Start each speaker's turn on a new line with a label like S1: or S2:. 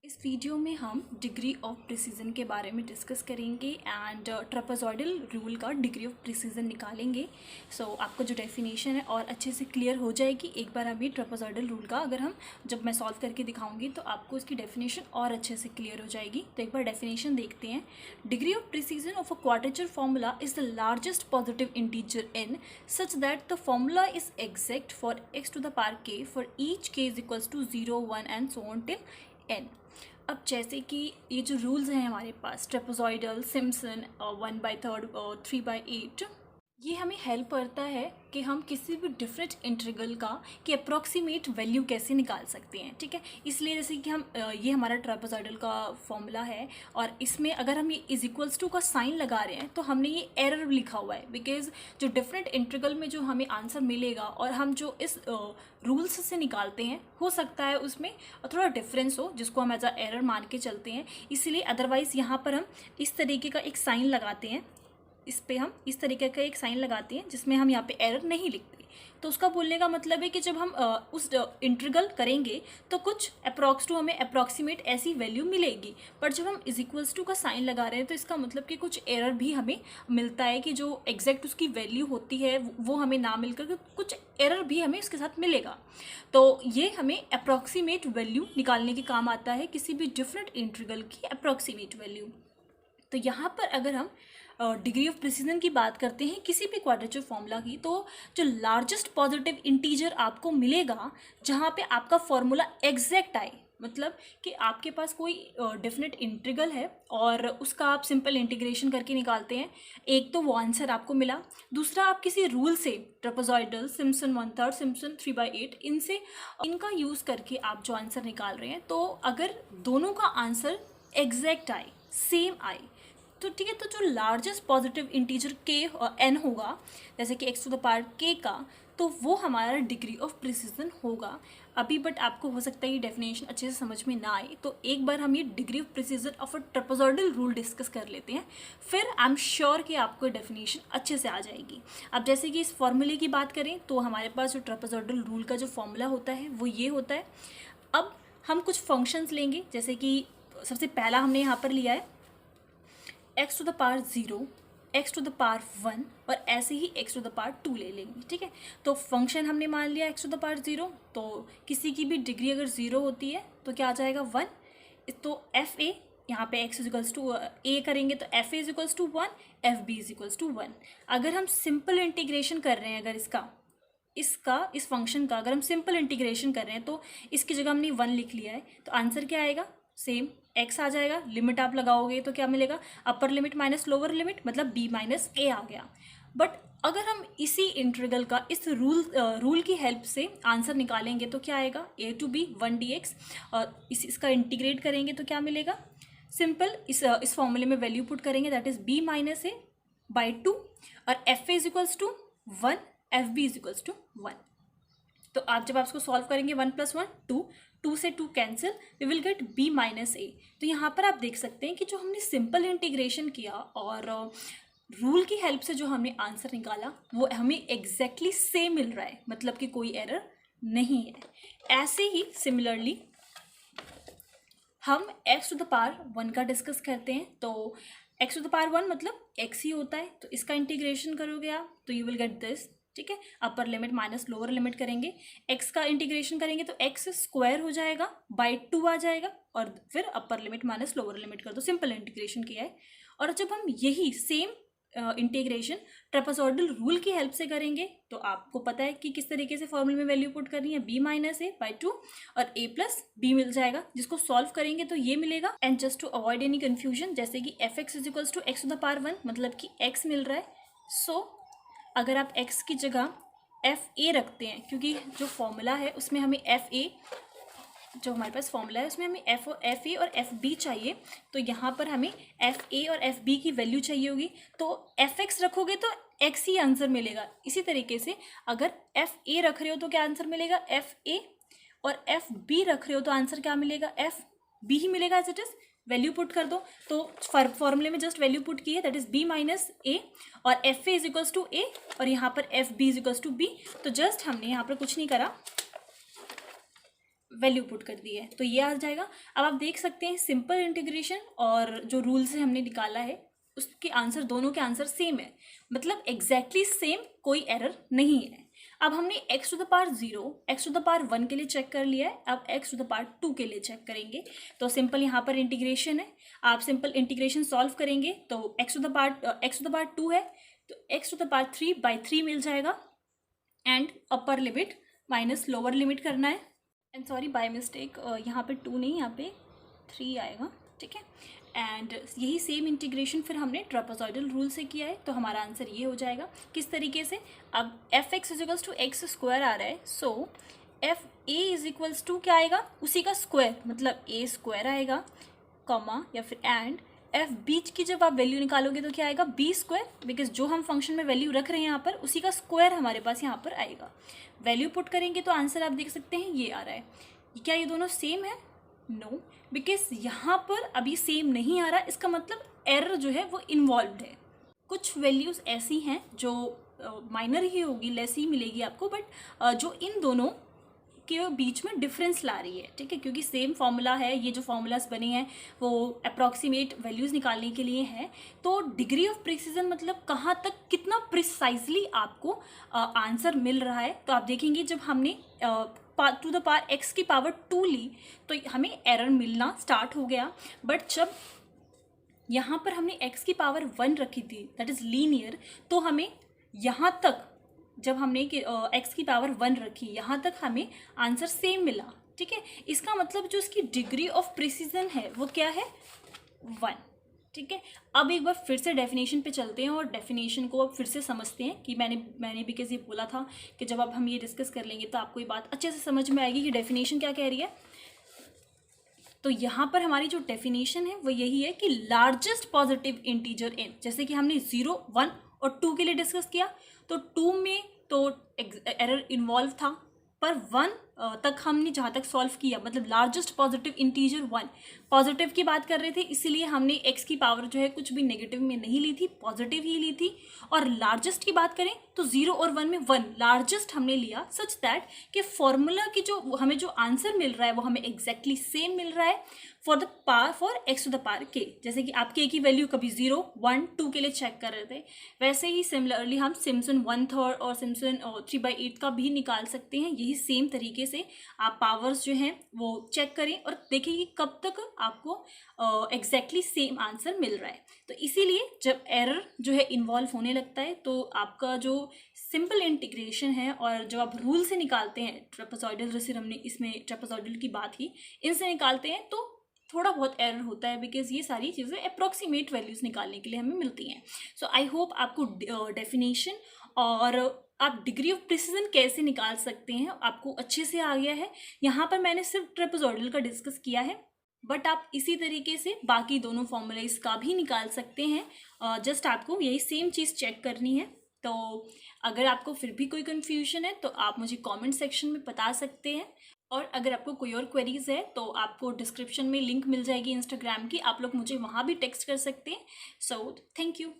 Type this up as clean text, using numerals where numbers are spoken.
S1: इस वीडियो में हम डिग्री ऑफ प्रिसीजन के बारे में डिस्कस करेंगे एंड ट्रेपेजॉइडल रूल का डिग्री ऑफ प्रिसीजन निकालेंगे। सो आपको जो डेफिनेशन है और अच्छे से क्लियर हो जाएगी एक बार अभी ट्रेपेजॉइडल रूल का अगर हम जब मैं सॉल्व करके दिखाऊंगी तो आपको इसकी डेफिनेशन और अच्छे से क्लियर हो जाएगी। तो एक बार डेफिनेशन देखते हैं। Degree of precision of a quadrature formula is the largest positive integer n such that the formula is exact for x to the power k for each k is equals to 0, 1 and so on till n। अब जैसे कि ये जो rules हैं हमारे पास trapezoidal, Simpson, 1/3, 3/8, ये हमें help करता है कि हम किसी भी डिफरेंट इंटीग्रल का कि अप्रॉक्सीमेट वैल्यू कैसे निकाल सकते हैं। ठीक है, इसलिए जैसे कि हम ये हमारा ट्रेपेजॉइडल का फॉर्मूला है और इसमें अगर हम ये इज इक्वल्स टू का साइन लगा रहे हैं तो हमने ये एरर लिखा हुआ है, बिकॉज जो डिफरेंट इंटीग्रल में जो हमें आंसर मिलेगा और हम जो इस रूल्स से निकालते हैं हो सकता है उसमें थोड़ा डिफरेंस हो जिसको हम एज अ एरर मान के चलते हैं। इसलिए अदरवाइज़ यहाँ पर हम इस तरीके का एक साइन लगाते हैं, इस पे हम इस तरीके का एक साइन लगाते हैं जिसमें हम यहाँ पे एरर नहीं लिखते। तो उसका बोलने का मतलब है कि जब हम उस इंटीग्रल करेंगे तो कुछ अप्रॉक्स टू हमें अप्रॉक्सीमेट ऐसी वैल्यू मिलेगी, पर जब हम इज इक्वल्स टू का साइन लगा रहे हैं तो इसका मतलब कि कुछ एरर भी हमें मिलता है कि जो एग्जैक्ट उसकी वैल्यू होती है वो हमें ना मिलकर कुछ एरर भी हमें उसके साथ मिलेगा। तो ये हमें अप्रॉक्सीमेट वैल्यू निकालने के काम आता है, किसी भी डिफरेंट इंटीग्रल की अप्रॉक्सीमेट वैल्यू। तो यहाँ पर अगर हम डिग्री ऑफ प्रिसीजन की बात करते हैं किसी भी क्वाड्रेचर फॉर्मूला की, तो जो लार्जेस्ट पॉजिटिव इंटीजर आपको मिलेगा जहाँ पे आपका फॉर्मूला एग्जैक्ट आए, मतलब कि आपके पास कोई डेफिनेट इंटीग्रल है और उसका आप सिंपल इंटीग्रेशन करके निकालते हैं, एक तो वो आंसर आपको मिला, दूसरा आप किसी रूल से ट्रेपेजॉइडल, सिम्पसन 1/3, सिम्पसन 3/8 इनसे इनका यूज़ करके आप जो आंसर निकाल रहे हैं, तो अगर दोनों का आंसर एग्जैक्ट आए, सेम आए, तो ठीक है, तो जो लार्जेस्ट पॉजिटिव इंटीजर के एन होगा जैसे कि x to the power k का, तो वो हमारा डिग्री ऑफ प्रिसीजन होगा। अभी बट आपको हो सकता है ये डेफिनेशन अच्छे से समझ में ना आए, तो एक बार हम ये degree of precision of a trapezoidal rule discuss कर लेते हैं, फिर आई एम श्योर कि आपको डेफिनेशन अच्छे से आ जाएगी। अब जैसे कि इस फॉर्मूले की बात करें तो हमारे पास जो ट्रेपेजॉइडल रूल का जो फॉर्मूला होता है वो ये होता है। अब हम कुछ फंक्शंस लेंगे, जैसे कि सबसे पहला हमने यहाँ पर लिया है x to the power 0, x to the power 1 और ऐसे ही x टू द पावर 2 ले लेंगे। ठीक है, तो फंक्शन हमने मान लिया x टू द पावर 0, तो किसी की भी डिग्री अगर 0 होती है तो क्या आ जाएगा 1। तो एफ ए यहाँ पे x इजिकल्स टू ए करेंगे तो F A equals to 1, F B equals to 1। अगर हम सिंपल इंटीग्रेशन कर रहे हैं, अगर इस फंक्शन का अगर हम सिंपल इंटीग्रेशन कर रहे हैं तो इसकी जगह हमने 1 लिख लिया है, तो आंसर क्या आएगा, सेम x आ जाएगा। लिमिट आप लगाओगे तो क्या मिलेगा, upper limit minus lower limit, मतलब b माइनस ए आ गया। बट अगर हम इसी इंटीग्रल का इस रूल की हेल्प से आंसर निकालेंगे तो क्या आएगा, a टू b 1 dx, और इसका इंटीग्रेट करेंगे तो क्या मिलेगा, सिंपल इस फॉर्मूले में वैल्यू पुट करेंगे, that is b minus A by 2 और F A is equals to 1, F B is equals to 1। तो आप जब आप इसको सॉल्व करेंगे 1 + 1 2, 2 से 2 cancel, we will get b minus A. तो यहाँ पर आप देख सकते हैं कि जो हमने सिंपल इंटीग्रेशन किया और रूल की हेल्प से जो हमने आंसर निकाला वो हमें एग्जैक्टली सेम मिल रहा है, मतलब कि कोई एरर नहीं है। ऐसे ही सिमिलरली हम x टू द पावर 1 का डिस्कस करते हैं। तो x टू द पावर 1 मतलब x ही होता है, तो इसका इंटीग्रेशन करोगे आप तो यू विल गेट दिस। ठीक है, upper limit minus lower limit करेंगे, x का इंटीग्रेशन करेंगे तो x स्क्वायर हो जाएगा, बाई 2 आ जाएगा, और फिर upper limit minus lower limit कर दो, सिंपल इंटीग्रेशन किया है। और जब हम यही सेम इंटीग्रेशन ट्रेपेजॉइडल रूल की हेल्प से करेंगे तो आपको पता है कि किस तरीके से फॉर्मूले में वैल्यू पुट करनी है, b माइनस ए बाई 2 और a प्लस बी मिल जाएगा, जिसको सॉल्व करेंगे तो ये मिलेगा। And just to avoid any confusion, जैसे कि F X is equals to X to the power 1, मतलब कि x मिल रहा है, सो अगर आप x की जगह एफ ए रखते हैं, क्योंकि जो फॉर्मूला है उसमें हमें एफ ए, जो हमारे पास फॉर्मूला है उसमें हमें एफ ए और एफ बी चाहिए, तो यहाँ पर हमें एफ ए और एफ बी की वैल्यू चाहिए होगी, तो एफ एक्स रखोगे तो एक्स ही आंसर मिलेगा। इसी तरीके से अगर एफ ए रख रहे हो तो क्या आंसर मिलेगा, एफ ए, और एफ बी रख रहे हो तो आंसर क्या मिलेगा, एफ बी ही मिलेगा as it is. Value put कर दो, तो फॉर्मूले में जस्ट वैल्यू पुट की है, that is b minus A, और F A is equals to A और यहाँ पर F B is equals to B. तो जस्ट हमने यहाँ पर कुछ नहीं करा, वैल्यू पुट कर दी है तो ये आ जाएगा। अब आप देख सकते हैं सिंपल इंटीग्रेशन और जो रूल से हमने निकाला है उसके आंसर, दोनों के आंसर सेम है, मतलब एग्जैक्टली सेम, कोई एरर नहीं है। अब हमने x to the power 0, x to the power 1 के लिए चेक कर लिया है, अब x टू द पावर 2 के लिए चेक करेंगे। तो सिंपल यहाँ पर इंटीग्रेशन है, आप सिंपल इंटीग्रेशन सॉल्व करेंगे तो x टू द पावर 2 है तो x टू द पावर 3/3 मिल जाएगा, and upper limit minus lower limit करना है, एंड सॉरी बाय मिस्टेक यहाँ पे 2 नहीं, यहाँ पे 3 आएगा, ठीक है। एंड यही सेम इंटीग्रेशन फिर हमने ट्रापेजॉइडल रूल से किया है तो हमारा आंसर ये हो जाएगा। किस तरीके से, अब fx is equals to X square आ रहा है, so F A is equals to क्या आएगा, उसी का स्क्वायर, मतलब ए स्क्वायर आएगा, कॉमा या फिर एंड एफ बीच की जब आप वैल्यू निकालोगे तो क्या आएगा, बी स्क्वायर, बिकॉज जो हम फंक्शन में वैल्यू रख रहे हैं यहाँ पर उसी का स्क्वायर हमारे पास यहाँ पर आएगा। वैल्यू पुट करेंगे तो आंसर आप देख सकते हैं ये आ रहा है। क्या ये दोनों सेम है, नो, बिकॉज यहाँ पर अभी सेम नहीं आ रहा, इसका मतलब एरर जो है वो इन्वॉल्व्ड है। कुछ वैल्यूज़ ऐसी हैं जो माइनर ही होगी, लेस ही मिलेगी आपको, बट जो इन दोनों के बीच में डिफरेंस ला रही है, ठीक है, क्योंकि सेम फॉर्मूला है, ये जो फॉर्मूलाज बने हैं वो अप्रॉक्सीमेट वैल्यूज़ निकालने के लिए है। तो डिग्री ऑफ प्रिसीजन मतलब कहाँ तक कितना प्रिसाइजली आपको आंसर मिल रहा है। तो आप देखेंगे जब हमने टू द पावर x की पावर 2 ली तो हमें एरर मिलना स्टार्ट हो गया, बट जब यहाँ पर हमने x की पावर 1 रखी थी, दैट इज़ लीनियर, तो हमें यहाँ तक जब हमने x की पावर 1 रखी यहाँ तक हमें आंसर सेम मिला, ठीक है। इसका मतलब जो इसकी डिग्री ऑफ प्रिसीजन है वो क्या है, 1, ठीक है। अब एक बार फिर से डेफिनेशन पे चलते हैं और डेफिनेशन को अब फिर से समझते हैं कि मैंने भी कैसे बोला था कि जब अब हम ये डिस्कस कर लेंगे तो आपको ये बात अच्छे से समझ में आएगी कि डेफिनेशन क्या कह रही है। तो यहाँ पर हमारी जो डेफिनेशन है वो यही है कि लार्जेस्ट पॉजिटिव इंटीजर इन, जैसे कि हमने 0, 1 और 2 के लिए डिस्कस किया, तो 2 में तो एरर इन्वॉल्व था, पर 1 तक हमने जहाँ तक सॉल्व किया, मतलब लार्जेस्ट पॉजिटिव इंटीजर 1, पॉजिटिव की बात कर रहे थे इसलिए हमने x की पावर जो है कुछ भी नेगेटिव में नहीं ली थी, पॉजिटिव ही ली थी। और लार्जेस्ट की बात करें तो 0 और 1 में 1 लार्जेस्ट हमने लिया, सच दैट कि फॉर्मूला की जो हमें जो आंसर मिल रहा है वो हमें एग्जैक्टली सेम मिल रहा है for x to the power k। जैसे कि आप k की वैल्यू कभी 0, 1, 2 के लिए चेक कर रहे थे, वैसे ही सिमिलरली हम सिम्पसन 1/3 और सिम्पसन 3/8 का भी निकाल सकते हैं। यही सेम तरीके से आप पावर्स जो हैं वो चेक करें और देखें कि कब तक आपको एग्जैक्टली सेम आंसर मिल रहा है। तो इसीलिए जब एरर जो है इन्वॉल्व होने लगता है तो आपका जो सिंपल इंटीग्रेशन है और जब आप रूल से निकालते हैं ट्रेपेजॉइडल, जैसे हमने इसमें ट्रेपेजॉइडल की बात की, इनसे निकालते हैं तो थोड़ा बहुत एरर होता है, बिकॉज ये सारी चीज़ें अप्रॉक्सीमेट वैल्यूज़ निकालने के लिए हमें मिलती हैं। सो आई होप आपको डेफिनेशन और आप डिग्री ऑफ प्रिसीजन कैसे निकाल सकते हैं आपको अच्छे से आ गया है। यहाँ पर मैंने सिर्फ ट्रेपेजॉइडल का डिस्कस किया है, बट आप इसी तरीके से बाकी दोनों फॉर्मूलाज का भी निकाल सकते हैं। जस्ट आपको यही सेम चीज़ चेक करनी है। तो अगर आपको फिर भी कोई कन्फ्यूजन है तो आप मुझे कमेंट सेक्शन में बता सकते हैं, और अगर आपको कोई और क्वेरीज है तो आपको डिस्क्रिप्शन में लिंक मिल जाएगी इंस्टाग्राम की, आप लोग मुझे वहाँ भी टेक्स्ट कर सकते हैं। So thank you.